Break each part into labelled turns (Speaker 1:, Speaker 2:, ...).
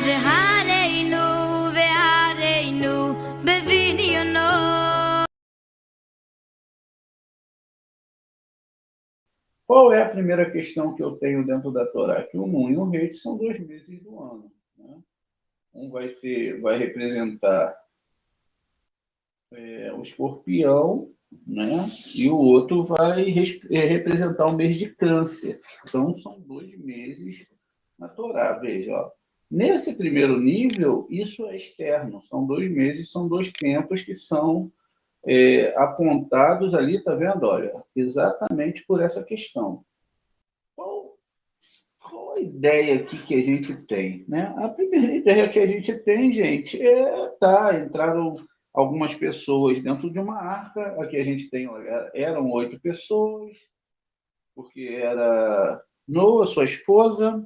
Speaker 1: והרינו והרינו בבניונו.
Speaker 2: Qual é a primeira questão que eu tenho dentro da Torá? Que o Nun e o Het são 2 meses do ano. Né? Um vai representar o escorpião, né? E o outro vai representar o mês de câncer. Então, são 2 meses na Torá. Veja, ó. Nesse primeiro nível, isso é externo. São 2 meses, são 2 tempos que são apontados ali, está vendo? Olha, exatamente por essa questão. Qual a ideia aqui que a gente tem? Né? A primeira ideia que a gente tem, gente, entraram algumas pessoas dentro de uma arca. Aqui a gente tem, olha, eram 8 pessoas, porque era Noa, sua esposa,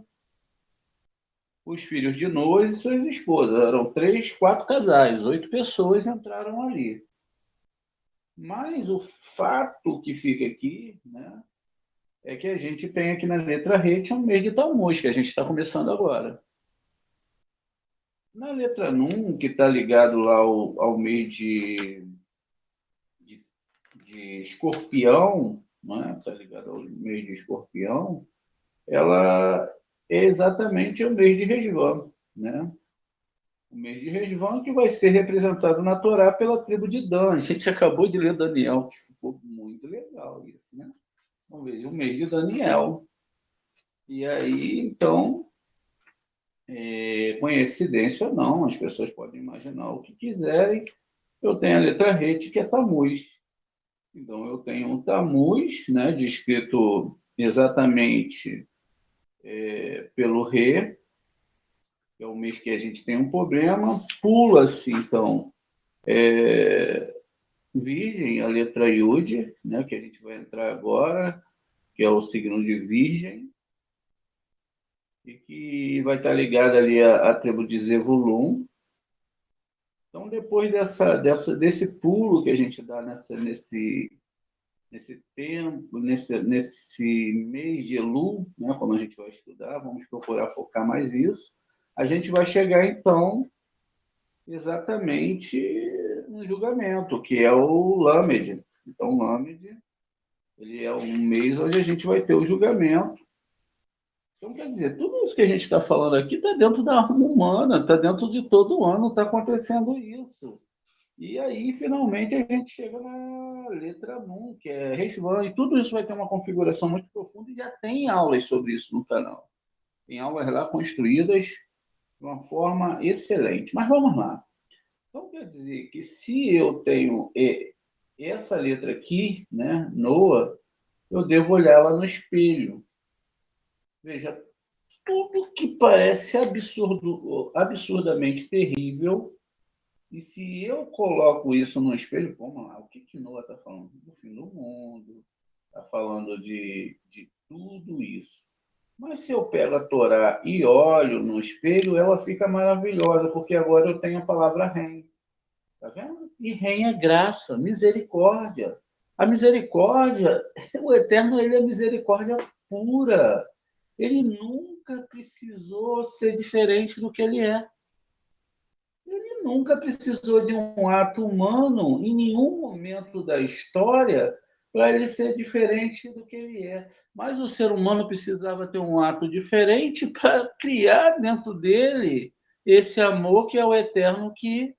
Speaker 2: os filhos de Noa e suas esposas. Eram 3, 4 casais, 8 pessoas entraram ali. Mas o fato que fica aqui, né, é que a gente tem aqui na letra Het um mês de Tammuz, que a gente está começando agora. Na letra Nun, que está ligado lá ao mês de Escorpião, né? Está ligado ao mês de Escorpião, ela é exatamente o mês de Resvã, né? O mês de Resvã que vai ser representado na Torá pela tribo de Dan. A gente acabou de ler Daniel, que ficou muito legal isso, né? Vamos ver, o mês de Daniel. E aí, então, coincidência ou não, as pessoas podem imaginar o que quiserem. Eu tenho a letra Het, que é Tammuz. Então, eu tenho um Tammuz, né, descrito exatamente pelo Re, que é o mês que a gente tem um problema. Pula-se, então, Virgem, a letra Yud, né, que a gente vai entrar agora, que é o signo de Virgem, e que vai estar ligado ali à tribo de Zevulun. Então, depois desse pulo que a gente dá nesse tempo, nesse mês de Elul, né, como a gente vai estudar, vamos procurar focar mais isso, a gente vai chegar, então, exatamente no julgamento, que é o Lamed. Então, o Lamed, ele é um mês onde a gente vai ter o julgamento. Então, quer dizer, tudo isso que a gente está falando aqui está dentro da alma humana, está dentro de todo ano, está acontecendo isso. E aí, finalmente, a gente chega na letra Nun, que é Resvan, e tudo isso vai ter uma configuração muito profunda e já tem aulas sobre isso no canal. Tem aulas lá construídas de uma forma excelente. Mas vamos lá. Então, quer dizer que se eu tenho essa letra aqui, né, Noa, eu devo olhar ela no espelho. Veja, tudo que parece absurdamente terrível. E se eu coloco isso no espelho, vamos lá, o que Noa está falando? Do fim do mundo, está falando de tudo isso. Mas se eu pego a Torá e olho no espelho, ela fica maravilhosa, porque agora eu tenho a palavra Ren. Está vendo? E Ren é graça, misericórdia. A misericórdia, o Eterno, ele é misericórdia pura. Ele nunca precisou ser diferente do que ele é. Ele nunca precisou de um ato humano em nenhum momento da história para ele ser diferente do que ele é. Mas o ser humano precisava ter um ato diferente para criar dentro dele esse amor que é o eterno, que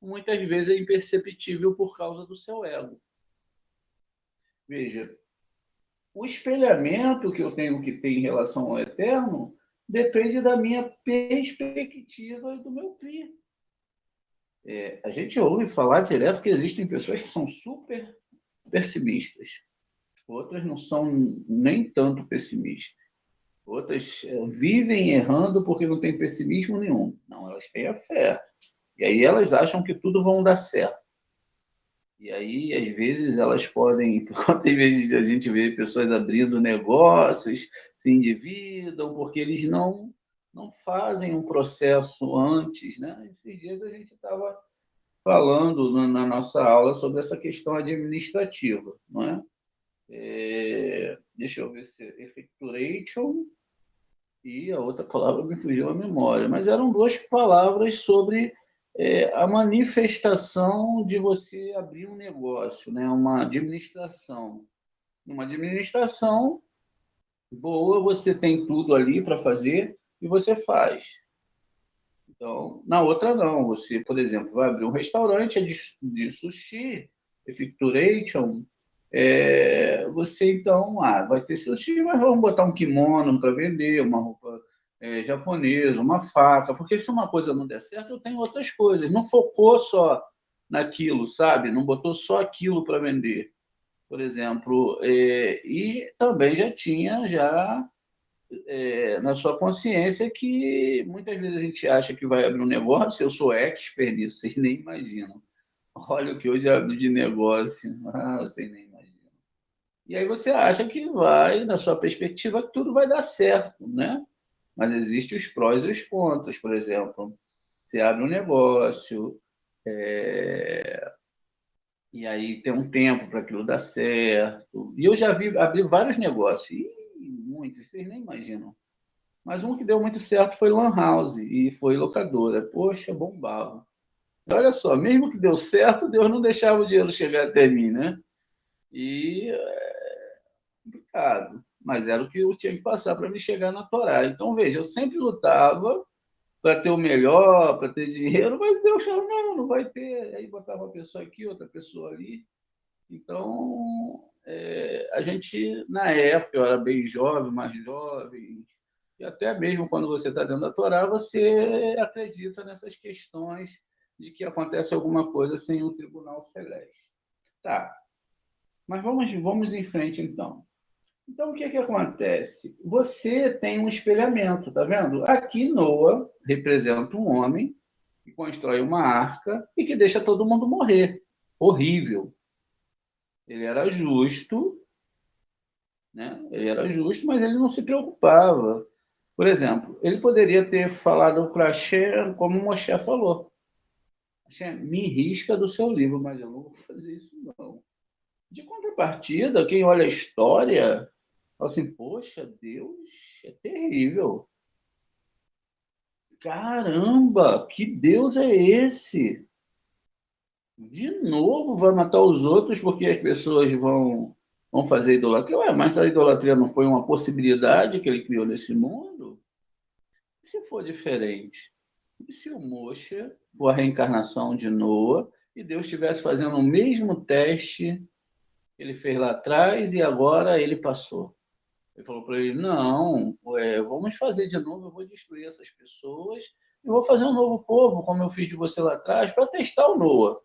Speaker 2: muitas vezes é imperceptível por causa do seu ego. Veja, o espelhamento que eu tenho que ter em relação ao eterno depende da minha perspectiva e do meu cri. A gente ouve falar direto que existem pessoas que são super pessimistas, outras não são nem tanto pessimistas, outras vivem errando porque não tem pessimismo nenhum. Não, elas têm a fé. E aí elas acham que tudo vai dar certo. E aí, às vezes, elas podem... Quantas vezes a gente vê pessoas abrindo negócios, se endividam, porque eles não fazem um processo antes, né? Esses dias a gente estava falando na nossa aula sobre essa questão administrativa, não é? Deixa eu ver se é effectuation e a outra palavra me fugiu à memória, mas eram duas palavras sobre a manifestação de você abrir um negócio, né? Uma administração. Uma administração boa, você tem tudo ali para fazer e você faz. Então, na outra não. Você, por exemplo, vai abrir um restaurante de sushi, Effecturation, você então vai ter sushi, mas vamos botar um kimono para vender, uma roupa japonesa, uma faca, porque se uma coisa não der certo, eu tenho outras coisas. Não focou só naquilo, sabe? Não botou só aquilo para vender, por exemplo. E também já tinha na sua consciência que muitas vezes a gente acha que vai abrir um negócio, eu sou expert nisso, vocês nem imaginam. Olha o que eu já abri de negócio, vocês nem imaginam. E aí você acha que vai, na sua perspectiva, que tudo vai dar certo, né? Mas existem os prós e os contras, por exemplo. Você abre um negócio, e aí tem um tempo para aquilo dar certo. E eu já abri vários negócios, e muitos, vocês nem imaginam. Mas um que deu muito certo foi Lan House e foi locadora. Poxa, bombava. Olha só, mesmo que deu certo, Deus não deixava o dinheiro chegar até mim, né? E complicado. Mas era o que eu tinha que passar para me chegar na Torá. Então, veja, eu sempre lutava para ter o melhor, para ter dinheiro, mas Deus falou, não, não vai ter. Aí botava uma pessoa aqui, outra pessoa ali. Então, a gente, na época, eu era bem jovem, mais jovem, e até mesmo quando você está dentro da Torá, você acredita nessas questões de que acontece alguma coisa sem o tribunal celeste. Tá, mas vamos em frente então. Então, o que, que acontece? Você tem um espelhamento, tá vendo? Aqui, Noa representa um homem que constrói uma arca e que deixa todo mundo morrer. Horrível. Ele era justo, né? Ele era justo, mas ele não se preocupava. Por exemplo, ele poderia ter falado para Hashem como Moshe falou. Hashem, me risca do seu livro, mas eu não vou fazer isso, não. De contrapartida, quem olha a história, fala assim, poxa, Deus é terrível. Caramba, que Deus é esse? De novo vai matar os outros porque as pessoas vão fazer idolatria. Ué, mas a idolatria não foi uma possibilidade que ele criou nesse mundo? E se for diferente? E se o Moshe for a reencarnação de Noa e Deus estivesse fazendo o mesmo teste que ele fez lá atrás e agora ele passou? Ele falou para ele, não, vamos fazer de novo, eu vou destruir essas pessoas e vou fazer um novo povo, como eu fiz de você lá atrás, para testar o Noa.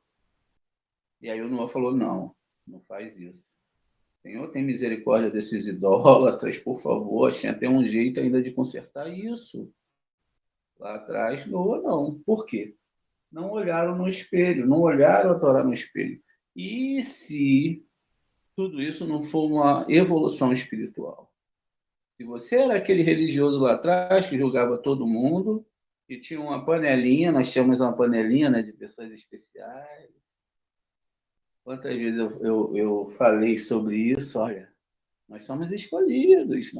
Speaker 2: E aí o Noa falou, não, não faz isso. Senhor, tem misericórdia desses idólatras, por favor. Tinha até um jeito ainda de consertar isso. Lá atrás, Noa não. Por quê? Não olharam no espelho, não olharam a Torá no espelho. E se tudo isso não for uma evolução espiritual? Se você era aquele religioso lá atrás que julgava todo mundo, que tinha uma panelinha, nós tínhamos uma panelinha, né, de pessoas especiais. Quantas vezes eu falei sobre isso? Olha, nós somos escolhidos,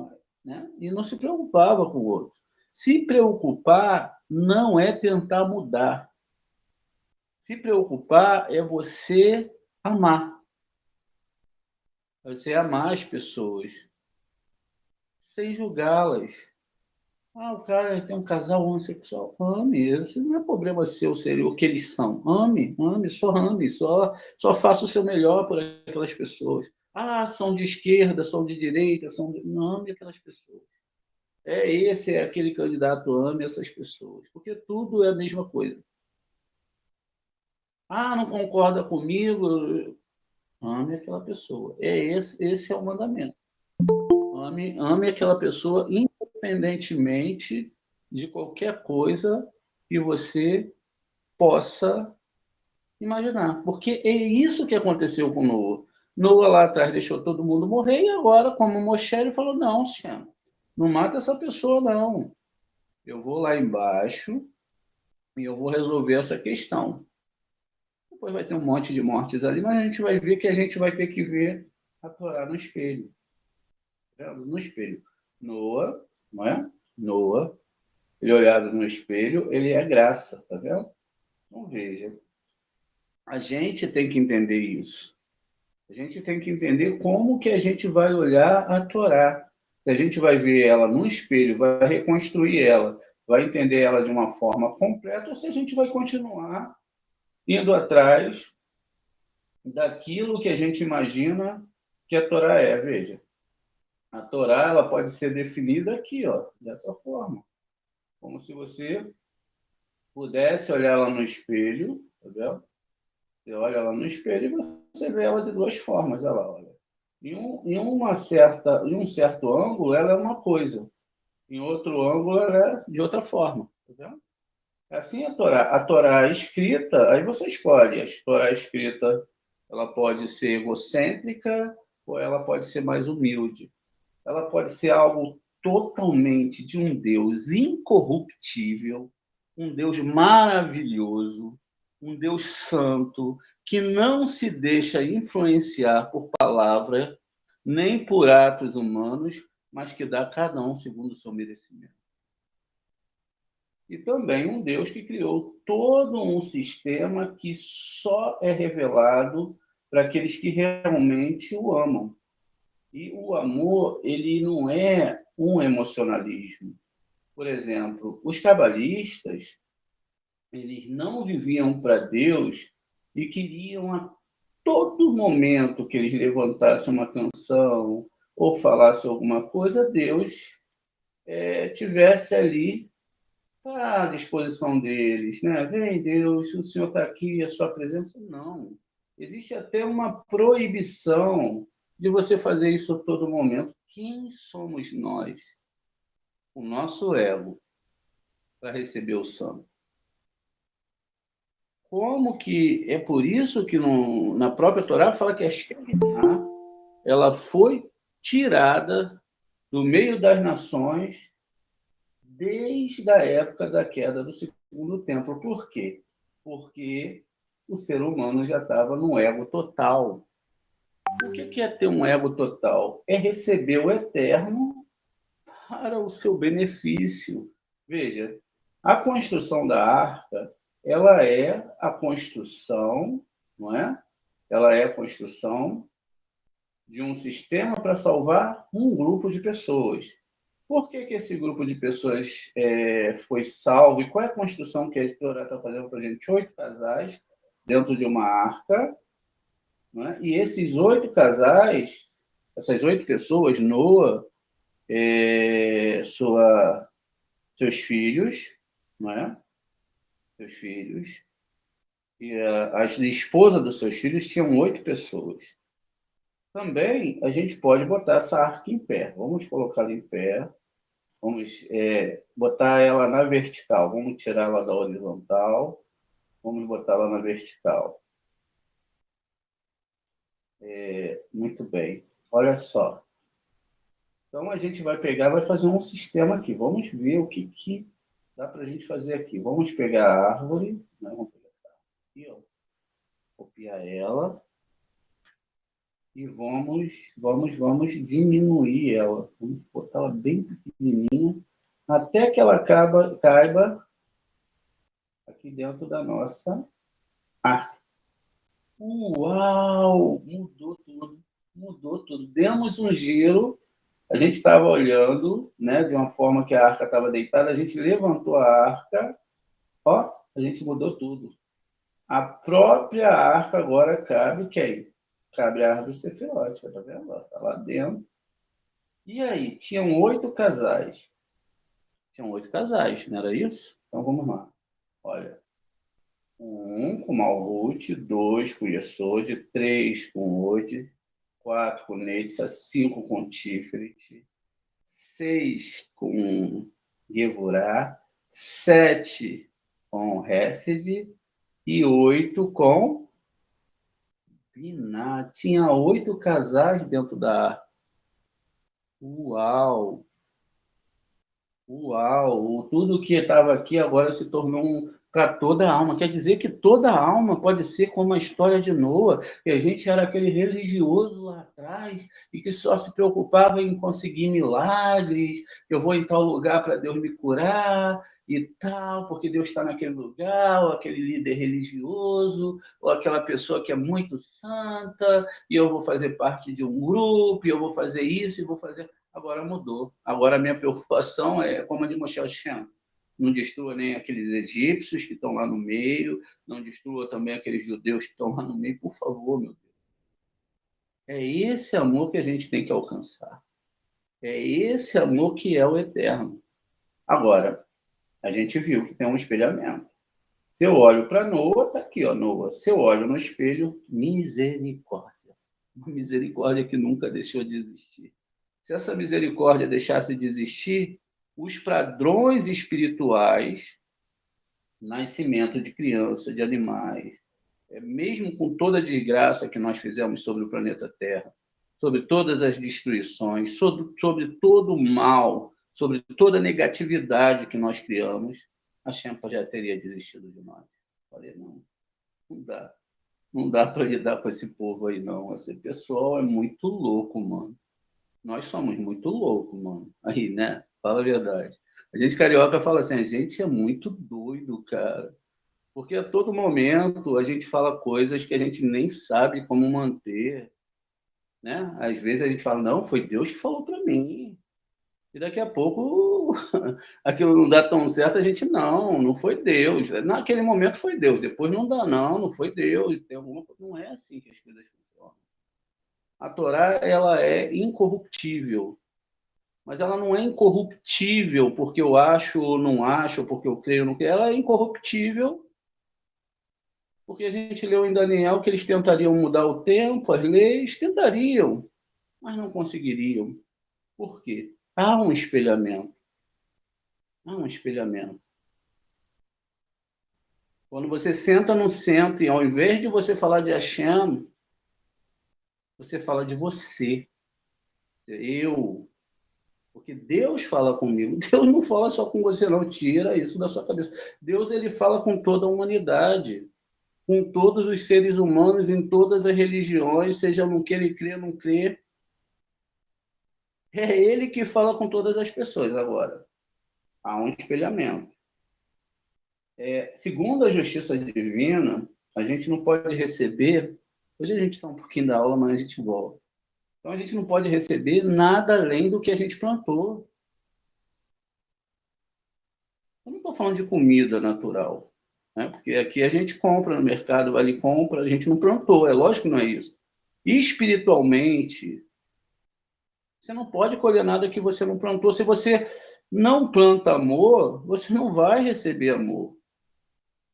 Speaker 2: né? E não se preocupava com o outro. Se preocupar não é tentar mudar. Se preocupar é você amar. Você amar as pessoas, sem julgá-las. Ah, o cara tem um casal homossexual. Ame, isso não é problema seu ser o que eles são. Ame, só faça o seu melhor por aquelas pessoas. Ah, são de esquerda, são de direita, não, ame aquelas pessoas. Esse é aquele candidato, ame essas pessoas, porque tudo é a mesma coisa. Ah, não concorda comigo? Ame aquela pessoa. Esse é o mandamento. Ame aquela pessoa independentemente de qualquer coisa que você possa imaginar. Porque é isso que aconteceu com Noa. Noa lá atrás deixou todo mundo morrer e agora, como Moshe, ele falou, não, senhor, não mata essa pessoa, não. Eu vou lá embaixo e eu vou resolver essa questão. Depois vai ter um monte de mortes ali, mas a gente vai ver que a gente vai ter que ver a Torá no espelho. No espelho. Noa, não é? Noa, ele olhado no espelho, ele é graça, tá vendo? Então, veja, a gente tem que entender isso. A gente tem que entender como que a gente vai olhar a Torá. Se a gente vai ver ela no espelho, vai reconstruir ela, vai entender ela de uma forma completa, ou se a gente vai continuar indo atrás daquilo que a gente imagina que a Torá é. Veja, a Torá ela pode ser definida aqui, ó, dessa forma. Como se você pudesse olhar ela no espelho, tá vendo? Você olha ela no espelho e você vê ela de duas formas. Olha lá, olha. Em um certo ângulo, ela é uma coisa. Em outro ângulo, ela é de outra forma. Tá vendo? Assim a Torá. A Torá escrita, aí você escolhe. A Torá escrita, ela pode ser egocêntrica ou ela pode ser mais humilde. Ela pode ser algo totalmente de um Deus incorruptível, um Deus maravilhoso, um Deus santo, que não se deixa influenciar por palavra, nem por atos humanos, mas que dá a cada um segundo o seu merecimento. E também um Deus que criou todo um sistema que só é revelado para aqueles que realmente o amam. E o amor, ele não é um emocionalismo. Por exemplo, os cabalistas, eles não viviam para Deus e queriam a todo momento que eles levantassem uma canção ou falassem alguma coisa, Deus tivesse ali à disposição deles, né? Vem Deus, o Senhor está aqui, a sua presença. Não. Existe até uma proibição de você fazer isso a todo momento. Quem somos nós? O nosso ego para receber o santo. Como que é por isso que na própria Torá fala que a Shekinah, ela foi tirada do meio das nações desde a época da queda do segundo templo. Por quê? Porque o ser humano já estava no ego total. O que é ter um ego total? É receber o eterno para o seu benefício. Veja, a construção da arca, ela é a construção, não é? Ela é a construção de um sistema para salvar um grupo de pessoas. Por que esse grupo de pessoas foi salvo? E qual é a construção que a editora está fazendo para a gente? 8 casais dentro de uma arca, não é? E esses 8 casais, essas 8 pessoas, Noa, seus filhos, não é? Seus filhos. E a esposa dos seus filhos tinham 8 pessoas. Também a gente pode botar essa arca em pé. Vamos colocá-la em pé. Vamos botar ela na vertical. Vamos tirar ela da horizontal. Vamos botá-la na vertical. Muito bem. Olha só. Então, a gente vai pegar, vai fazer um sistema aqui. Vamos ver o que dá para a gente fazer aqui. Vamos pegar a árvore. Né? Vamos pegar essa árvore aqui, ó. Copiar ela. E vamos diminuir ela. Vamos botar ela bem pequenininha, até que ela caiba aqui dentro da nossa arca. Uau! Mudou tudo. Mudou tudo. Demos um giro. A gente estava olhando, né, de uma forma que a arca estava deitada. A gente levantou a arca. Ó, a gente mudou tudo. A própria arca agora cabe quem? Cabe a árvore sefirótica, tá vendo? Está lá dentro. E aí, tinham 8 casais. Tinham 8 casais, não era isso? Então vamos lá. Olha. 1 com Malhut, 2 com Yesod, 3 com Od, 4 com Netza, 5 com Tiferet, 6 com Gevurah, 7 com Hesed e 8 com Binah. Tinha 8 casais dentro da arca. Uau! Uau! Tudo que estava aqui agora se tornou para toda a alma. Quer dizer que toda a alma pode ser como a história de Noa, que a gente era aquele religioso lá atrás e que só se preocupava em conseguir milagres, eu vou em tal lugar para Deus me curar e tal, porque Deus está naquele lugar, ou aquele líder religioso, ou aquela pessoa que é muito santa, e eu vou fazer parte de um grupo, e eu vou fazer isso, e vou fazer... Agora mudou. Agora a minha preocupação é como a de Moshe Hashem. Não destrua nem aqueles egípcios que estão lá no meio, não destrua também aqueles judeus que estão lá no meio, por favor, meu Deus. É esse amor que a gente tem que alcançar. É esse amor que é o eterno. Agora, a gente viu que tem um espelhamento. Se eu olho para Noa, está aqui, ó, Noa. Se eu olho no espelho, misericórdia. Uma misericórdia que nunca deixou de existir. Se essa misericórdia deixasse de existir, os padrões espirituais, nascimento de criança, de animais, mesmo com toda a desgraça que nós fizemos sobre o planeta Terra, sobre todas as destruições, sobre todo o mal, sobre toda a negatividade que nós criamos, a Shempa já teria desistido de nós. Falei, não, não dá. Não dá para lidar com esse povo aí, não. Esse pessoal é muito louco, mano. Nós somos muito loucos, mano. Aí, né? Fala a verdade. A gente carioca fala assim, a gente é muito doido, cara. Porque a todo momento a gente fala coisas que a gente nem sabe como manter, né? Às vezes a gente fala, não, foi Deus que falou para mim. E daqui a pouco aquilo não dá tão certo, a gente, não foi Deus. Naquele momento foi Deus, depois não dá, não foi Deus. Tem alguma coisa. Não é assim que as coisas funcionam. A Torá, ela é incorruptível. Mas ela não é incorruptível porque eu acho ou não acho, porque eu creio ou não creio. Ela é incorruptível porque a gente leu em Daniel que eles tentariam mudar o tempo, as leis, tentariam, mas não conseguiriam. Por quê? Há um espelhamento. Há um espelhamento. Quando você senta no centro e ao invés de você falar de Hashem, você fala de você. Eu. Porque Deus fala comigo. Deus não fala só com você, não. Tira isso da sua cabeça. Deus, ele fala com toda a humanidade, com todos os seres humanos, em todas as religiões, seja no que ele crê ou não crê. É ele que fala com todas as pessoas agora. Há um espelhamento. Segundo a justiça divina, a gente não pode receber... Hoje a gente está um pouquinho da aula, mas a gente volta. Então a gente não pode receber nada além do que a gente plantou. Eu não estou falando de comida natural, né? Porque aqui a gente compra no mercado, ali compra, a gente não plantou, é lógico que não é isso. E espiritualmente, você não pode colher nada que você não plantou. Se você não planta amor, você não vai receber amor.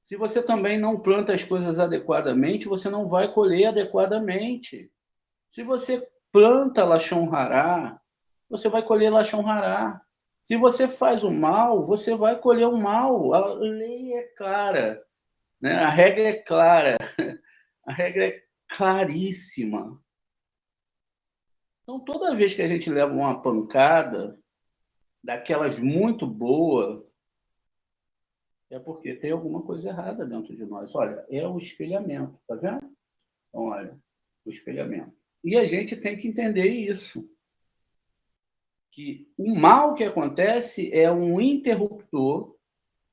Speaker 2: Se você também não planta as coisas adequadamente, você não vai colher adequadamente. Se você planta Lashon Hará, você vai colher Lashon Hará. Se você faz o mal, você vai colher o mal. A lei é clara, né? A regra é clara, a regra é claríssima. Então, toda vez que a gente leva uma pancada, daquelas muito boas, é porque tem alguma coisa errada dentro de nós. Olha, é o espelhamento, tá vendo? Então, olha, o espelhamento. E a gente tem que entender isso. Que o mal que acontece é um interruptor,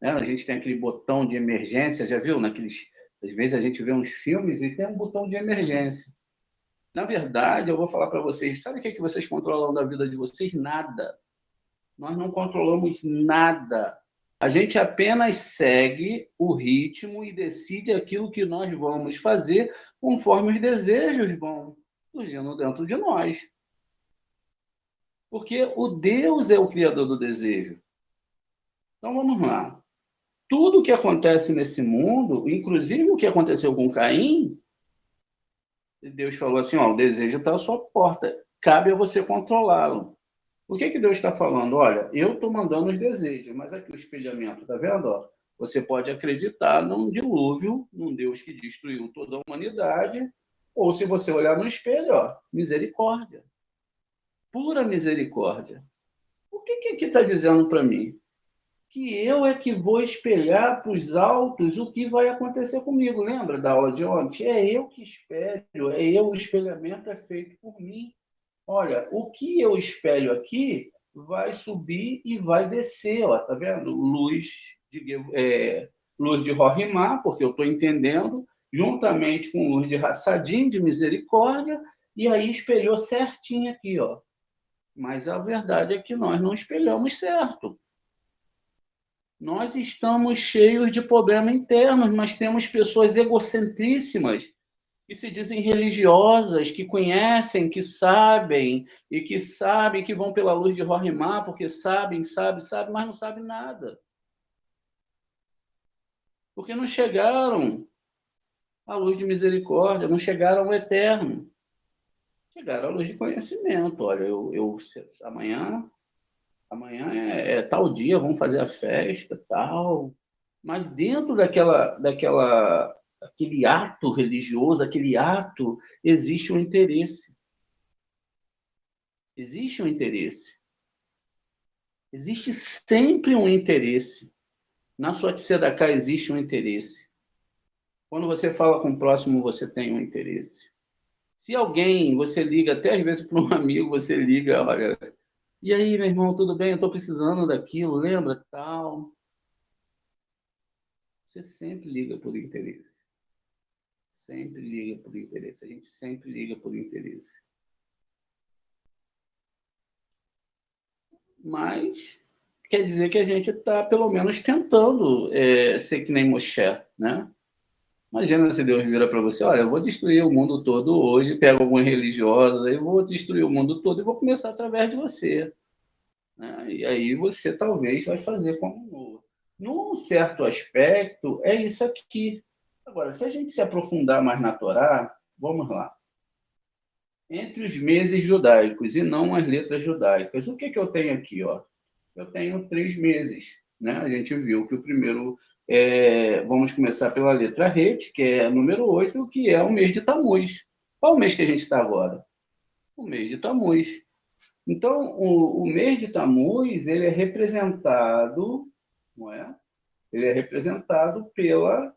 Speaker 2: né? A gente tem aquele botão de emergência, já viu? Às vezes a gente vê uns filmes e tem um botão de emergência. Na verdade, eu vou falar para vocês, sabe o que vocês controlam da vida de vocês? Nada. Nós não controlamos nada. A gente apenas segue o ritmo e decide aquilo que nós vamos fazer conforme os desejos vão surgindo dentro de nós. Porque o Deus é o criador do desejo. Então vamos lá. Tudo que acontece nesse mundo, inclusive o que aconteceu com Caim, Deus falou assim, ó, o desejo está à sua porta, cabe a você controlá-lo. O que Deus está falando? Olha, eu estou mandando os desejos, mas aqui o espelhamento, está vendo? Ó, você pode acreditar num dilúvio, num Deus que destruiu toda a humanidade, ou se você olhar no espelho, ó, misericórdia. Pura misericórdia. O que aqui está dizendo para mim? que eu é que vou espelhar para os altos o que vai acontecer comigo. Lembra da aula de ontem? É eu que espelho, o espelhamento é feito por mim. Olha, o que eu espelho aqui vai subir e vai descer, ó, tá vendo? Luz de Rohimá, porque eu estou entendendo, juntamente com luz de Hassadim, de misericórdia, e aí espelhou certinho aqui, ó. Mas a verdade é que nós não espelhamos certo. Nós estamos cheios de problemas internos, mas temos pessoas egocentríssimas que se dizem religiosas, que conhecem, que sabem, e que sabem que vão pela luz de Rohimá, porque sabem, mas não sabem nada. Porque não chegaram à luz de misericórdia, não chegaram ao eterno. Chegaram à luz de conhecimento. Olha, amanhã é tal dia, vamos fazer a festa, tal. Mas dentro aquele ato religioso, aquele ato, existe um interesse. Existe um interesse. Existe sempre um interesse. Na sua tzedakah existe um interesse. Quando você fala com o próximo, você tem um interesse. Se alguém, você liga, até às vezes para um amigo, você liga, olha, e aí, meu irmão, tudo bem? Eu estou precisando daquilo, lembra? Tal. Você sempre liga por interesse. Sempre liga por interesse. A gente sempre liga por interesse. Mas quer dizer que a gente está, pelo menos, tentando ser que nem Moshe, né? Imagina se Deus vira para você, olha, eu vou destruir o mundo todo hoje, pego alguns religiosos, aí vou destruir o mundo todo e vou começar através de você. Né? E aí você talvez vai fazer como Noa. Num certo aspecto, é isso aqui. Agora, se a gente se aprofundar mais na Torá, vamos lá. Entre os meses judaicos e não as letras judaicas, o que eu tenho aqui? Ó? Eu tenho 3 meses. Né? A gente viu que o primeiro, vamos começar pela letra Het, que é número 8, que é o mês de Tammuz. Qual o mês que a gente está agora? O mês de Tammuz. Então, o mês de Tammuz, ele é representado, não é? Ele é representado pela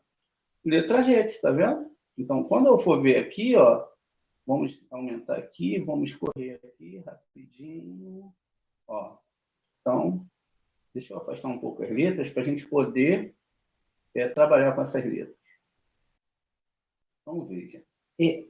Speaker 2: letra Het, tá vendo? Então, quando eu for ver aqui, ó, vamos aumentar aqui, vamos correr aqui rapidinho, ó. Então, deixa eu afastar um pouco as letras para a gente poder trabalhar com essas letras. Então, veja.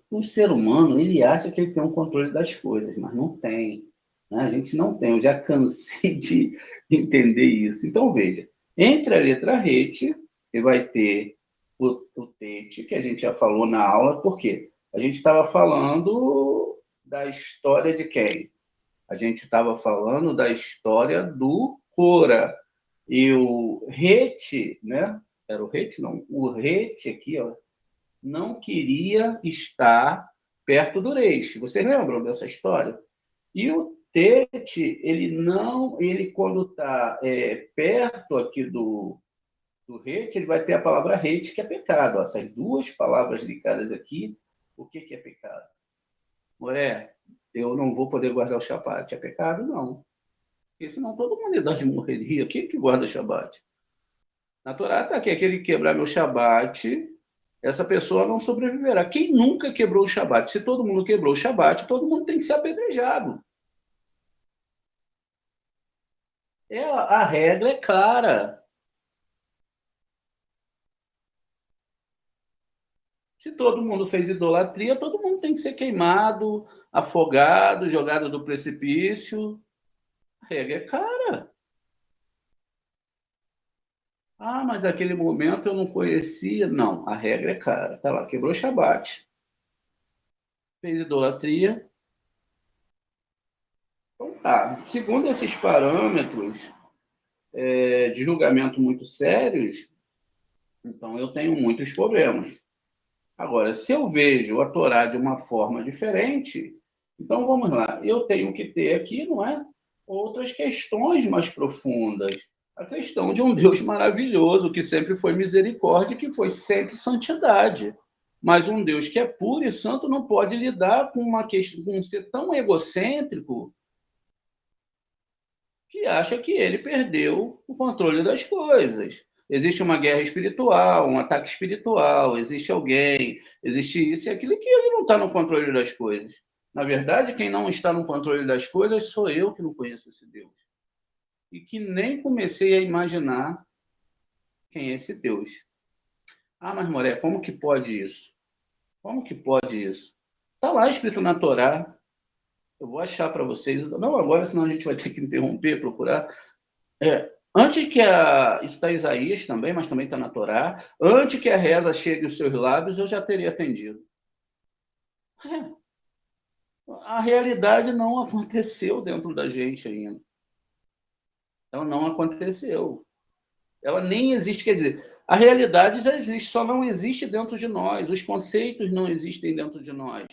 Speaker 2: O ser humano, ele acha que ele tem um controle das coisas, mas não tem. Né? A gente não tem. Eu já cansei de entender isso. Então, veja. Entre a letra Het, ele vai ter o Tet, que a gente já falou na aula. Por quê? A gente estava falando da história de quem? A gente estava falando da história do Cora. E o Het, né? Era o Het? Não. O Het aqui, ó, não queria estar perto do Reis. Vocês lembram dessa história? E o Tete, ele quando está perto aqui do Het, ele vai ter a palavra Het, que é pecado. Essas duas palavras ligadas aqui, o que é pecado? Moré, eu não vou poder guardar o Shabat. É pecado? Não. Porque senão toda a humanidade morreria. Quem que guarda o Shabat? Na Torá está aqui, aquele que quebrar meu Shabat, essa pessoa não sobreviverá. Quem nunca quebrou o Shabat? Se todo mundo quebrou o Shabat, todo mundo tem que ser apedrejado. A regra é clara. Se todo mundo fez idolatria, todo mundo tem que ser queimado, afogado, jogado do precipício. A regra é clara. Ah, mas naquele momento eu não conhecia. Não, a regra é clara. Tá lá, quebrou o Shabat, fez idolatria. Então tá, segundo esses parâmetros de julgamento muito sérios, então eu tenho muitos problemas. Agora, se eu vejo a Torá de uma forma diferente, então vamos lá, eu tenho que ter aqui, não é? Outras questões mais profundas. A questão de um Deus maravilhoso, que sempre foi misericórdia, que foi sempre santidade. Mas um Deus que é puro e santo não pode lidar com uma questão, com um ser tão egocêntrico. que acha que ele perdeu o controle das coisas. Existe uma guerra espiritual, um ataque espiritual, existe alguém, existe isso e aquilo, que ele não está no controle das coisas. Na verdade, quem não está no controle das coisas sou eu, que não conheço esse Deus. E que nem comecei a imaginar quem é esse Deus. Ah, mas Moré, como que pode isso? Como que pode isso? Está lá escrito na Torá. Eu vou achar para vocês. Não agora, senão a gente vai ter que interromper, procurar. Antes que isso está em Isaías também, mas também está na Torá. Antes que a reza chegue aos seus lábios, eu já teria atendido. A realidade não aconteceu dentro da gente ainda. Ela não aconteceu. Ela nem existe, quer dizer, a realidade já existe, só não existe dentro de nós. Os conceitos não existem dentro de nós.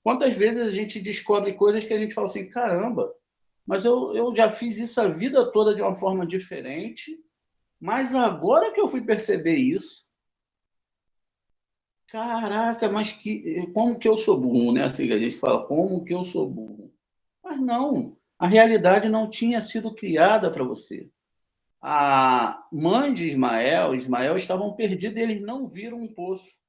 Speaker 2: Quantas vezes a gente descobre coisas que a gente fala assim, caramba, mas eu já fiz isso a vida toda de uma forma diferente, mas agora que eu fui perceber isso, caraca, mas como que eu sou burro, né? Assim que a gente fala, como que eu sou burro? Mas não, a realidade não tinha sido criada para você. A mãe de Ismael estavam perdidos, eles não viram um poço.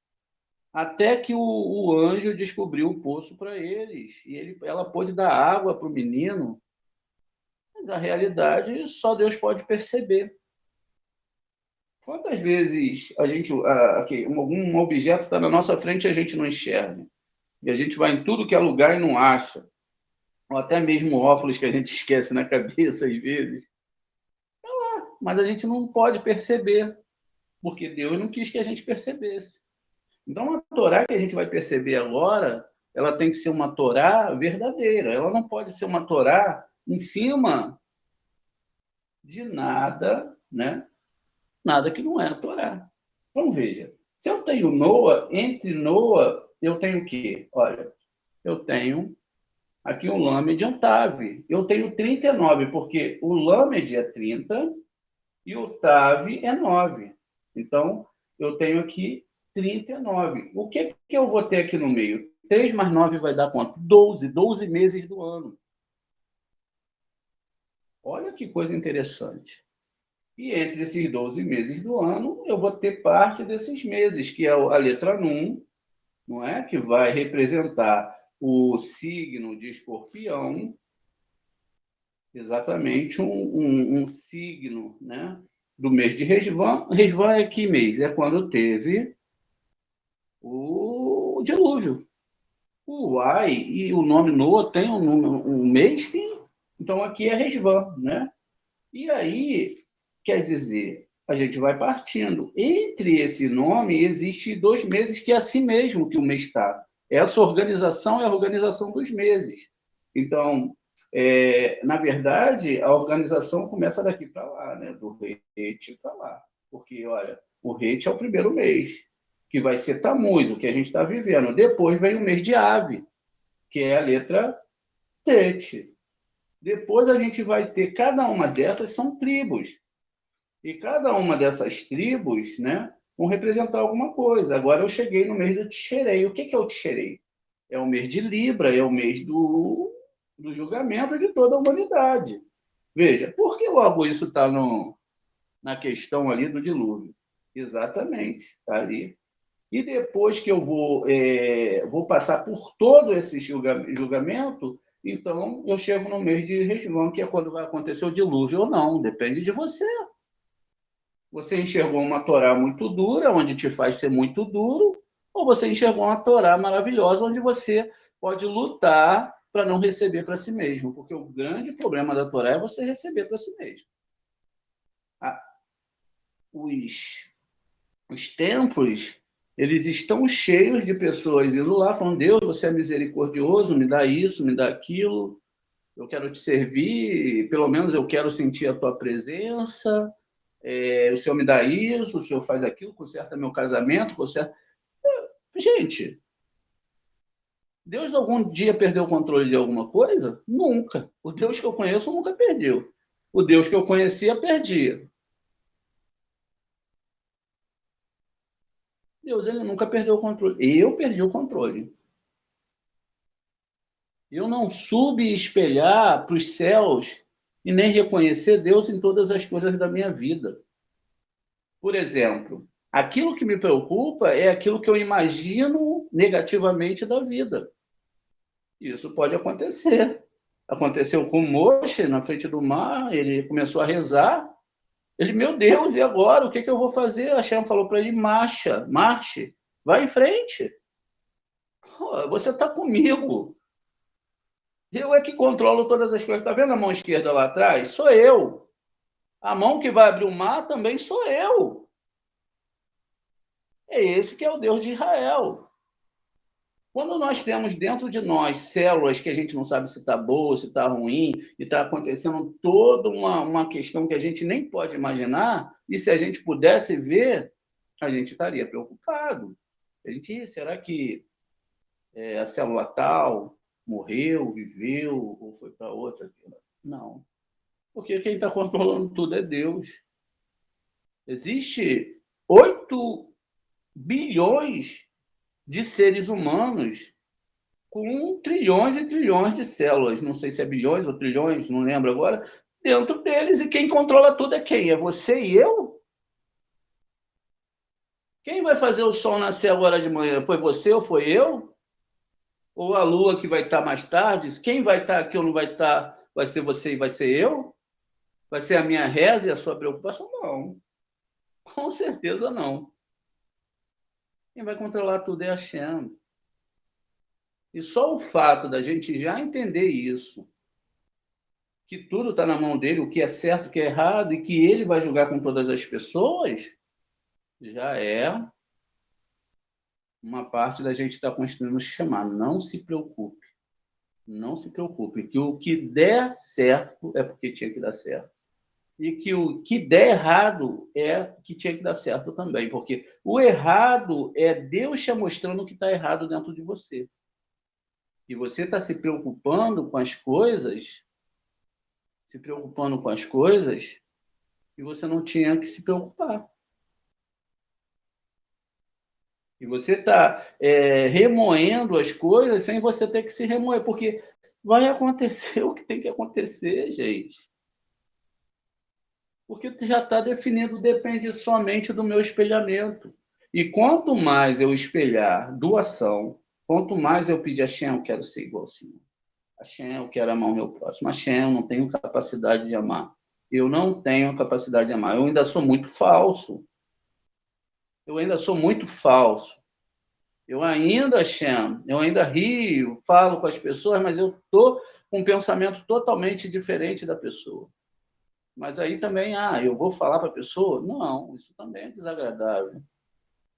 Speaker 2: Até que o anjo descobriu o poço para eles. E ela pôde dar água para o menino. Mas a realidade só Deus pode perceber. Quantas vezes a gente, algum objeto está na nossa frente e a gente não enxerga? E a gente vai em tudo que é lugar e não acha. Ou até mesmo óculos que a gente esquece na cabeça às vezes. Mas a gente não pode perceber, porque Deus não quis que a gente percebesse. Então, a Torá que a gente vai perceber agora, ela tem que ser uma Torá verdadeira. Ela não pode ser uma Torá em cima de nada, né? Nada que não é a Torá. Então, veja, se eu tenho Noa, entre Noa, eu tenho o quê? Olha, eu tenho aqui um Lamed e um Tav. Eu tenho 39, porque o Lamed é 30 e o Tav é 9. Então, eu tenho aqui 39. O que eu vou ter aqui no meio? 3 mais 9 vai dar quanto? 12 meses do ano. Olha que coisa interessante. E entre esses 12 meses do ano, eu vou ter parte desses meses, que é a letra Num, não é? Que vai representar o signo de Escorpião, exatamente um signo, né? Do mês de Resvan. Resvan é que mês? É quando teve o dilúvio. O Uai e o nome Noa tem um mês, sim. Então aqui é Resvan, né? E aí, quer dizer, a gente vai partindo. Entre esse nome, existe 2 meses que é assim mesmo que o mês está. Essa organização é a organização dos meses. Então, na verdade, a organização começa daqui para lá, né? Do Rete para lá. Porque, olha, o Rete é o primeiro mês, que vai ser Tamuz, o que a gente está vivendo. Depois vem o mês de Ave, que é a letra Tete. Depois a gente vai ter, cada uma dessas são tribos. E cada uma dessas tribos, né, vão representar alguma coisa. Agora eu cheguei no mês do Tisherei. O que é o Tisherei? É o mês de Libra, é o mês do julgamento de toda a humanidade. Veja, por que logo isso está na questão ali do dilúvio? Exatamente, está ali. E depois que eu vou passar por todo esse julgamento, então eu chego no mês de Resvão, que é quando vai acontecer o dilúvio ou não, depende de você. Você enxergou uma Torá muito dura, onde te faz ser muito duro, ou você enxergou uma Torá maravilhosa, onde você pode lutar para não receber para si mesmo, porque o grande problema da Torá é você receber para si mesmo. Ah, os templos, eles estão cheios de pessoas indo lá falando, Deus, você é misericordioso, me dá isso, me dá aquilo, eu quero te servir, pelo menos eu quero sentir a tua presença, o senhor me dá isso, o senhor faz aquilo, conserta meu casamento, conserta... Gente, Deus algum dia perdeu o controle de alguma coisa? Nunca. O Deus que eu conheço nunca perdeu. O Deus que eu conhecia, perdia. Deus, ele nunca perdeu o controle. Eu perdi o controle. Eu não soube espelhar para os céus e nem reconhecer Deus em todas as coisas da minha vida. Por exemplo, aquilo que me preocupa é aquilo que eu imagino negativamente da vida. Isso pode acontecer. Aconteceu com Moshe na frente do mar, ele começou a rezar. Ele, meu Deus, e agora? O que eu vou fazer? A Hashem falou para ele, marche, vai em frente. Você está comigo. Eu é que controlo todas as coisas. Está vendo a mão esquerda lá atrás? Sou eu. A mão que vai abrir o mar também sou eu. É esse que é o Deus de Israel. Quando nós temos dentro de nós células que a gente não sabe se está boa, se está ruim, e está acontecendo toda uma questão que a gente nem pode imaginar, e se a gente pudesse ver, a gente estaria preocupado. A gente, será que a célula tal morreu, viveu, ou foi para outra? Não. Porque quem está controlando tudo é Deus. Existe 8 bilhões de seres humanos com trilhões e trilhões de células, não sei se é bilhões ou trilhões, não lembro agora, dentro deles, e quem controla tudo é quem? É você e eu? Quem vai fazer o sol nascer agora de manhã? Foi você ou foi eu? Ou a lua que vai estar mais tarde? Quem vai estar aqui ou não vai estar? Vai ser você e vai ser eu? Vai ser a minha reza e a sua preocupação? Não. Com certeza não. Quem vai controlar tudo é a Hashem. E só o fato da gente já entender isso, que tudo está na mão dele, o que é certo, o que é errado, e que ele vai julgar com todas as pessoas, já é uma parte da gente estar construindo o chamar. Não se preocupe. Não se preocupe. Que o que der certo é porque tinha que dar certo. E que o que der errado é que tinha que dar certo também. Porque o errado é Deus te mostrando o que está errado dentro de você. E você está se preocupando com as coisas, e você não tinha que se preocupar. E você está remoendo as coisas sem você ter que se remoer, porque vai acontecer o que tem que acontecer, gente. Porque já está definido, depende somente do meu espelhamento. E quanto mais eu espelhar doação, quanto mais eu pedir a Hashem, eu quero ser igual ao Senhor. Hashem, eu quero amar o meu próximo. Hashem, eu não tenho capacidade de amar. Eu não tenho capacidade de amar. Eu ainda sou muito falso. Eu ainda sou muito falso. Eu ainda, Hashem, eu ainda rio, falo com as pessoas, mas eu estou com um pensamento totalmente diferente da pessoa. Mas aí também, eu vou falar para a pessoa? Não, isso também é desagradável.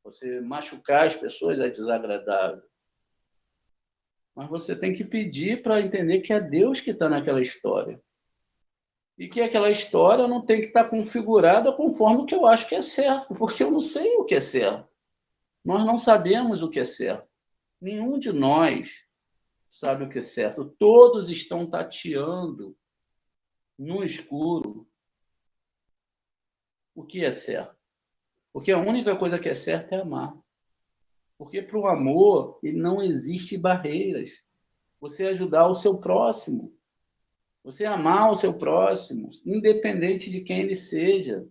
Speaker 2: Você machucar as pessoas é desagradável. Mas você tem que pedir para entender que é Deus que está naquela história. E que aquela história não tem que estar configurada conforme o que eu acho que é certo, porque eu não sei o que é certo. Nós não sabemos o que é certo. Nenhum de nós sabe o que é certo. Todos estão tateando no escuro o que é certo. Porque a única coisa que é certa é amar. Porque para o amor, ele não existe barreiras. Você ajudar o seu próximo. Você amar o seu próximo, independente de quem ele seja.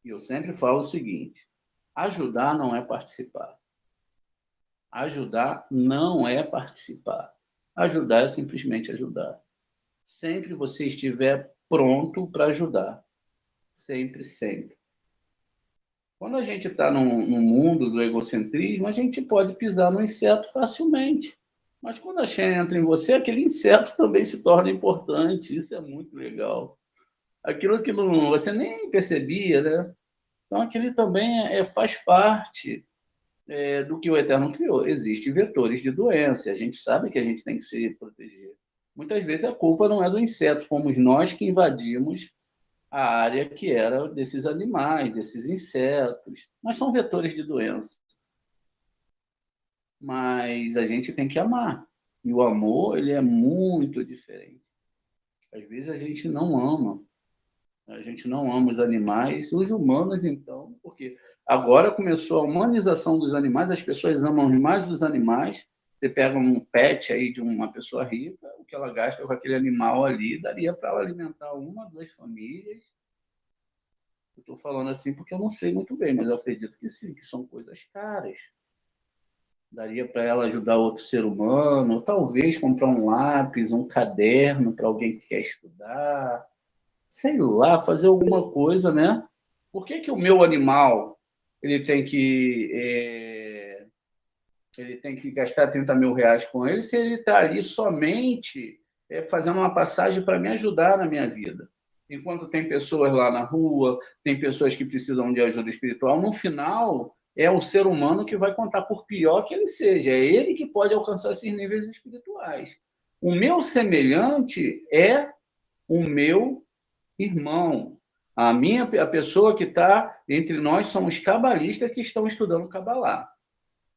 Speaker 2: E eu sempre falo o seguinte: ajudar não é participar. Ajudar não é participar. Ajudar é simplesmente ajudar. Sempre você estiver pronto para ajudar. Sempre, sempre. Quando a gente está no mundo do egocentrismo, a gente pode pisar no inseto facilmente. Mas quando a Shen entra em você, aquele inseto também se torna importante. Isso é muito legal. Aquilo que você nem percebia, né? Então, aquele também faz parte do que o Eterno criou. Existem vetores de doença. A gente sabe que a gente tem que se proteger. Muitas vezes a culpa não é do inseto. Fomos nós que invadimos a área que era desses animais, desses insetos. Mas são vetores de doença. Mas a gente tem que amar. E o amor, ele é muito diferente. Às vezes a gente não ama. A gente não ama os animais, os humanos, então, porque agora começou a humanização dos animais, as pessoas amam mais os animais. Você pega um pet aí de uma pessoa rica, o que ela gasta com aquele animal ali, daria para ela alimentar 1, 2 famílias. Eu estou falando assim porque eu não sei muito bem, mas eu acredito que sim, que são coisas caras. Daria para ela ajudar outro ser humano, ou talvez comprar um lápis, um caderno para alguém que quer estudar, sei lá, fazer alguma coisa, né? Por que que o meu animal ele tem que gastar 30 mil reais com ele se ele está ali somente fazendo uma passagem para me ajudar na minha vida? Enquanto tem pessoas lá na rua, tem pessoas que precisam de ajuda espiritual, no final é o ser humano que vai contar, por pior que ele seja, é ele que pode alcançar esses níveis espirituais. O meu semelhante é o meu irmão. A pessoa que está entre nós são os cabalistas que estão estudando Cabalá.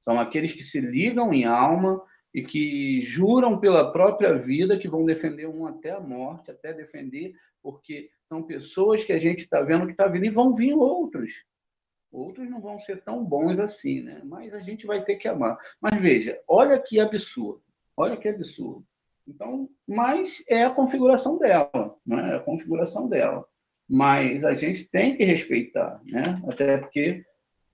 Speaker 2: São aqueles que se ligam em alma e que juram pela própria vida que vão defender um até a morte, até defender, porque são pessoas que a gente está vendo que está vindo e vão vir outros. Outros não vão ser tão bons assim, né? Mas a gente vai ter que amar. Mas veja, olha que absurdo. Olha que absurdo. Então, mas é a configuração dela, né? É a configuração dela. Mas a gente tem que respeitar, né? Até porque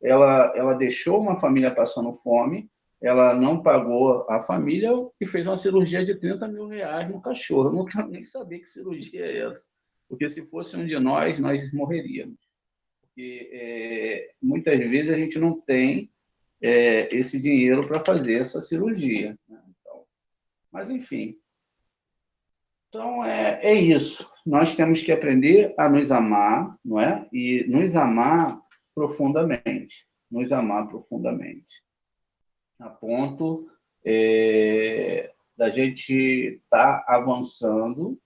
Speaker 2: ela deixou uma família passando fome, ela não pagou a família e fez uma cirurgia de 30 mil reais no cachorro. Eu não quero nem saber que cirurgia é essa, porque se fosse um de nós morreríamos. Porque muitas vezes a gente não tem esse dinheiro para fazer essa cirurgia. Né? Então, mas, enfim. Então, é isso. Nós temos que aprender a nos amar, não é? E nos amar profundamente. Nos amar profundamente. A ponto da gente estar avançando,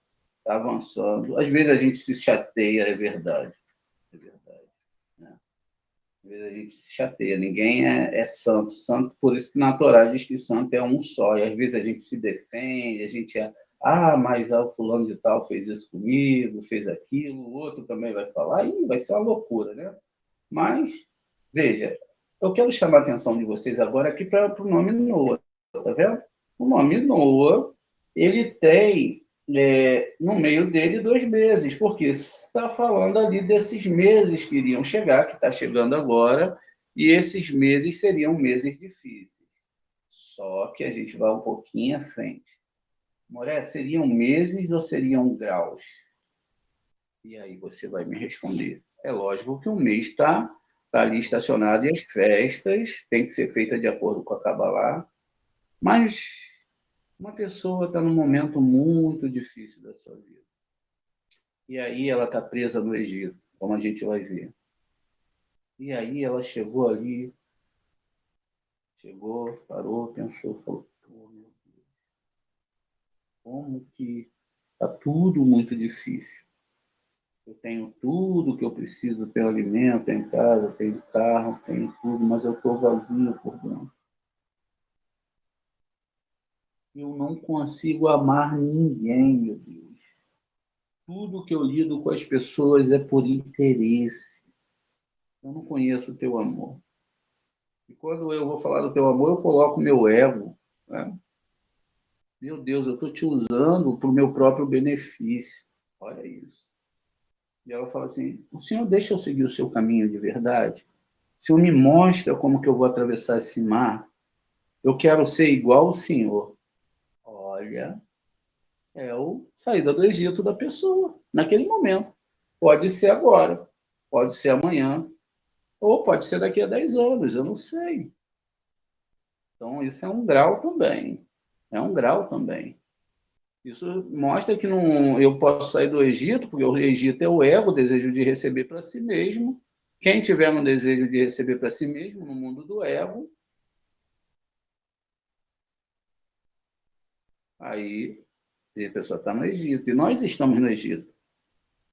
Speaker 2: Às vezes a gente se chateia, é verdade. É verdade. Né? Às vezes a gente se chateia. Ninguém é santo. Santo, por isso que na Torá diz que santo é um só. E às vezes a gente se defende, a gente mas o fulano de tal fez isso comigo, fez aquilo, o outro também vai falar, e vai ser uma loucura, né? Mas, veja, eu quero chamar a atenção de vocês agora aqui para o nome Noa, tá vendo? O nome Noa, ele tem no meio dele 2 meses, porque está falando ali desses meses que iriam chegar, que está chegando agora, e esses meses seriam meses difíceis. Só que a gente vai um pouquinho à frente. Moré, seriam meses ou seriam graus? E aí você vai me responder. É lógico que um mês está ali estacionado e as festas têm que ser feitas de acordo com a Kabbalah, mas uma pessoa está num momento muito difícil da sua vida. E aí ela está presa no Egito, como a gente vai ver. E aí ela chegou ali, parou, pensou, falou, meu Deus, como que está tudo muito difícil. Eu tenho tudo que eu preciso, tenho alimento, tenho casa, tenho carro, tenho tudo, mas eu estou vazio por dentro. Eu não consigo amar ninguém, meu Deus. Tudo que eu lido com as pessoas é por interesse. Eu não conheço o teu amor. E quando eu vou falar do teu amor, eu coloco meu ego. Né? Meu Deus, eu estou te usando para o meu próprio benefício. Olha isso. E ela fala assim, o senhor deixa eu seguir o seu caminho de verdade? O senhor me mostra como que eu vou atravessar esse mar? Eu quero ser igual ao senhor. Olha, é o saída do Egito da pessoa, naquele momento. Pode ser agora, pode ser amanhã, ou pode ser daqui a 10 anos, eu não sei. Então, isso é um grau também. É um grau também. Isso mostra que não, eu posso sair do Egito, porque o Egito é o ego, o desejo de receber para si mesmo. Quem tiver no desejo de receber para si mesmo, no mundo do ego, aí a pessoa está no Egito. E nós estamos no Egito.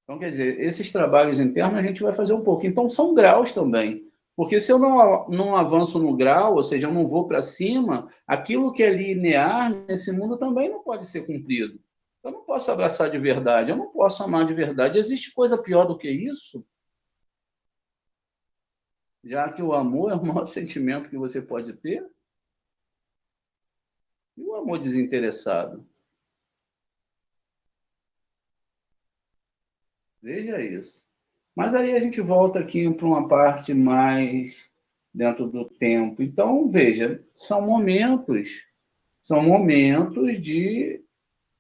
Speaker 2: Então, quer dizer, esses trabalhos internos a gente vai fazer um pouco. Então, são graus também. Porque se eu não avanço no grau, ou seja, eu não vou para cima, aquilo que é linear nesse mundo também não pode ser cumprido. Eu não posso abraçar de verdade, eu não posso amar de verdade. Existe coisa pior do que isso? Já que o amor é o maior sentimento que você pode ter? E o amor desinteressado? Veja isso. Mas aí a gente volta aqui para uma parte mais dentro do tempo. Então, veja, são momentos de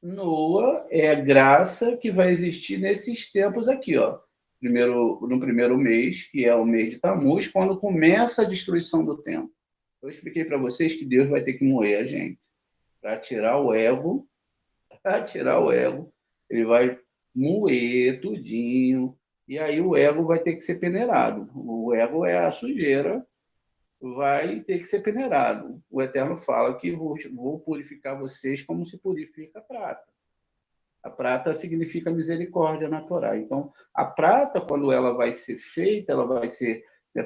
Speaker 2: Noa, é a graça que vai existir nesses tempos aqui, ó. No primeiro mês, que é o mês de Tammuz, quando começa a destruição do templo. Eu expliquei para vocês que Deus vai ter que moer a gente para tirar o ego, ele vai moer tudinho, e aí o ego vai ter que ser peneirado. O ego é a sujeira, vai ter que ser peneirado. O Eterno fala que vou purificar vocês como se purifica a prata. A prata significa misericórdia na Torá. Então, a prata, quando ela vai ser feita, ela vai ser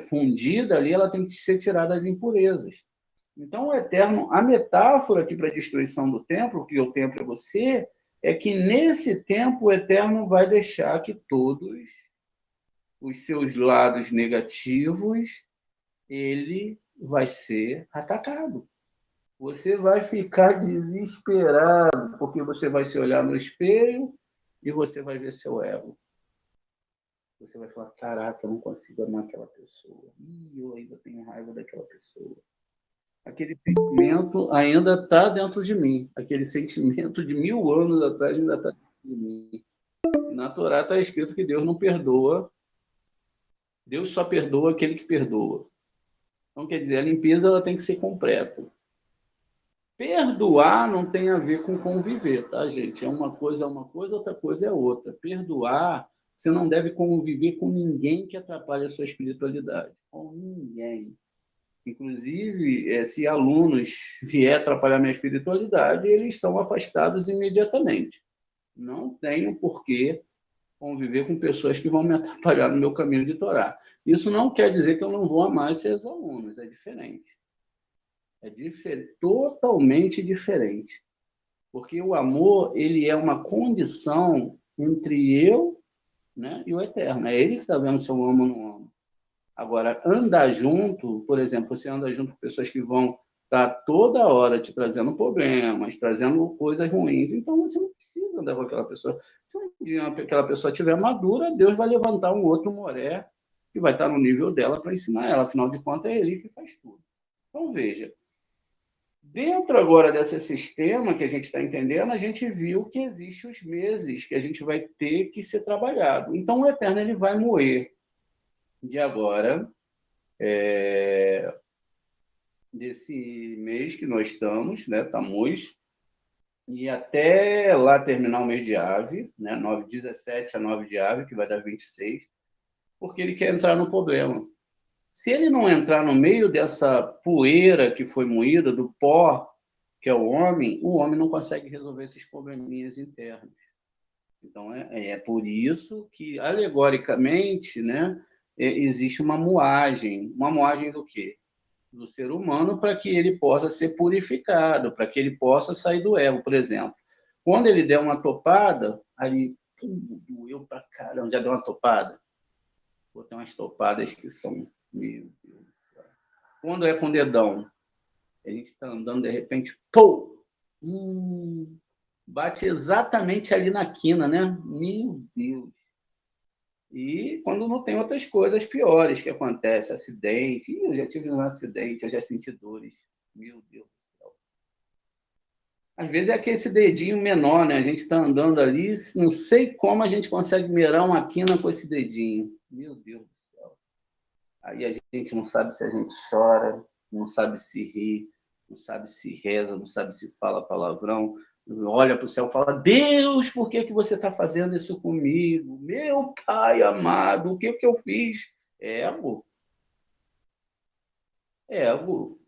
Speaker 2: fundida ali, ela tem que ser tirada as impurezas. Então, o Eterno, a metáfora aqui para a destruição do templo, que o templo é você, é que nesse tempo o Eterno vai deixar que todos os seus lados negativos, ele vai ser atacado. Você vai ficar desesperado, porque você vai se olhar no espelho e você vai ver seu ego. Você vai falar, caraca, eu não consigo amar aquela pessoa. Eu ainda tenho raiva daquela pessoa. Aquele sentimento ainda está dentro de mim. Aquele sentimento de 1000 anos atrás ainda está dentro de mim. Na Torá está escrito que Deus não perdoa. Deus só perdoa aquele que perdoa. Então, quer dizer, a limpeza ela tem que ser completa. Perdoar não tem a ver com conviver, tá, gente? Uma coisa, outra coisa é outra. Perdoar, você não deve conviver com ninguém que atrapalhe a sua espiritualidade. Com ninguém. Inclusive, se alunos vier atrapalhar minha espiritualidade, eles são afastados imediatamente. Não tenho por que conviver com pessoas que vão me atrapalhar no meu caminho de Torá. Isso não quer dizer que eu não vou amar esses alunos, é diferente. Totalmente diferente. Porque o amor, ele é uma condição entre eu, né, e o Eterno. É ele que está vendo se eu amo ou não amo. Agora, andar junto, por exemplo, você anda junto com pessoas que vão estar toda hora te trazendo problemas, trazendo coisas ruins, então você não precisa andar com aquela pessoa. Se um dia aquela pessoa estiver madura, Deus vai levantar um outro moré que vai estar no nível dela para ensinar ela. Afinal de contas, é ele que faz tudo. Então, veja, dentro agora desse sistema que a gente está entendendo, a gente viu que existem os meses que a gente vai ter que ser trabalhado. Então, o Eterno ele vai moer de agora, desse mês que nós estamos, né, Tammuz, e até lá terminar o mês de Ave, né, 17 a 9 de Ave, que vai dar 26, porque ele quer entrar no problema. Se ele não entrar no meio dessa poeira que foi moída, do pó, que é o homem não consegue resolver esses probleminhas internos. Então, é por isso que, alegoricamente, né, existe uma moagem. Uma moagem do quê? Do ser humano para que ele possa ser purificado, para que ele possa sair do ego, por exemplo. Quando ele der uma topada, aí doeu pra caramba, já deu uma topada? Vou ter umas topadas que são, meu Deus do céu. Quando é com o dedão, a gente está andando, de repente, pô! Bate exatamente ali na quina, né? Meu Deus! E quando não tem outras coisas piores que acontecem, acidente. Eu já tive um acidente, eu já senti dores. Meu Deus do céu. Às vezes é aquele dedinho menor, né? A gente está andando ali, não sei como a gente consegue mirar uma quina com esse dedinho. Meu Deus do céu. Aí a gente não sabe se a gente chora, não sabe se ri, não sabe se reza, não sabe se fala palavrão, olha para o céu e fala, Deus, por que você está fazendo isso comigo? Meu Pai amado, o que eu fiz? Ego. Ego.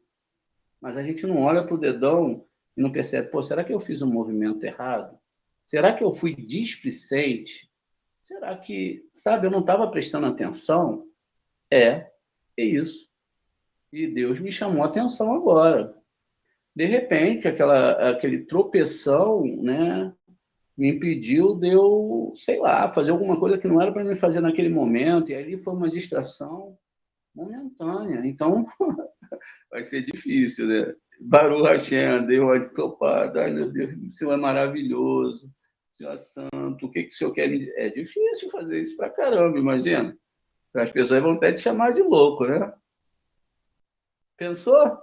Speaker 2: Mas a gente não olha para o dedão e não percebe, pô, será que eu fiz um movimento errado? Será que eu fui displicente? Será que, sabe, eu não estava prestando atenção? É isso. E Deus me chamou a atenção agora. De repente, aquele tropeção, né, me impediu de eu, sei lá, fazer alguma coisa que não era para mim fazer naquele momento, e ali foi uma distração momentânea. Então, vai ser difícil, né? Baruch Hashem, deu uma topada, ai meu Deus, o Senhor é maravilhoso. Senhor é santo, o que o senhor quer me dizer? É difícil fazer isso pra caramba, imagina. As pessoas vão até te chamar de louco, né? Pensou?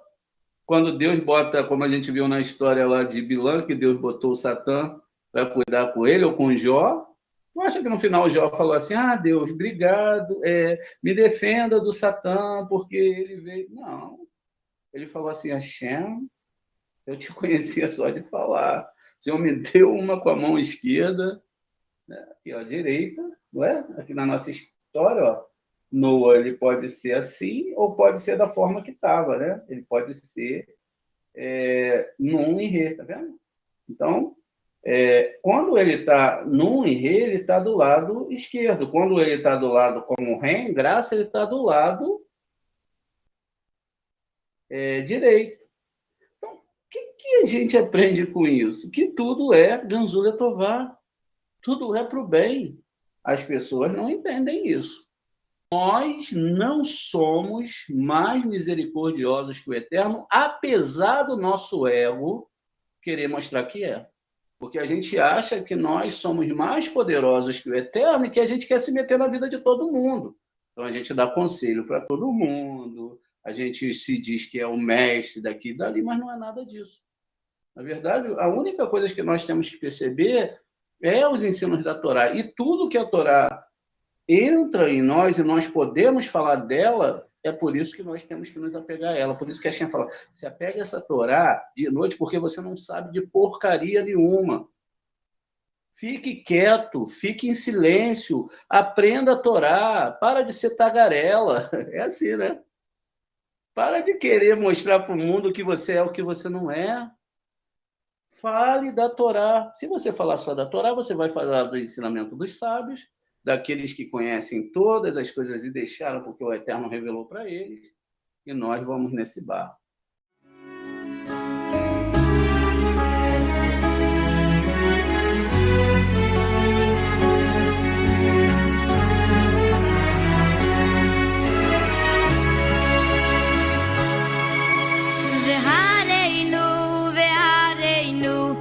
Speaker 2: Quando Deus bota, como a gente viu na história lá de Bilã, que Deus botou o Satã para cuidar com ele ou com Jó, tu acha que no final o Jó falou assim, Deus, obrigado, me defenda do Satã, porque ele veio... Não. Ele falou assim, Hashem, eu te conhecia só de falar. O Senhor me deu uma com a mão esquerda, né? Aqui, ó, direita, não é? Aqui na nossa história, ó, Noah, ele pode ser assim ou pode ser da forma que estava, né? Ele pode ser Nun e Rê, tá vendo? Então, quando ele está Nun e Rê, ele está do lado esquerdo. Quando ele está do lado como Ré, graça, ele está do lado direito. Então, o que a gente aprende com isso? Que tudo é Ganzula Tová. Tudo é para o bem. As pessoas não entendem isso. Nós não somos mais misericordiosos que o Eterno, apesar do nosso ego querer mostrar que é. Porque a gente acha que nós somos mais poderosos que o Eterno e que a gente quer se meter na vida de todo mundo. Então a gente dá conselho para todo mundo, a gente se diz que é o mestre daqui e dali, mas não é nada disso. Na verdade, a única coisa que nós temos que perceber é os ensinos da Torá. E tudo que a Torá entra em nós e nós podemos falar dela, é por isso que nós temos que nos apegar a ela. Por isso que a Hashem fala, se apega a essa Torá de noite, porque você não sabe de porcaria nenhuma. Fique quieto, fique em silêncio, aprenda a Torá, para de ser tagarela. É assim, né? Para de querer mostrar para o mundo que você é o que você não é. Fale da Torá. Se você falar só da Torá, você vai falar do ensinamento dos sábios, daqueles que conhecem todas as coisas e deixaram porque o Eterno revelou para eles, e nós vamos nesse barco.
Speaker 1: Ve'areinu, ve'areinu,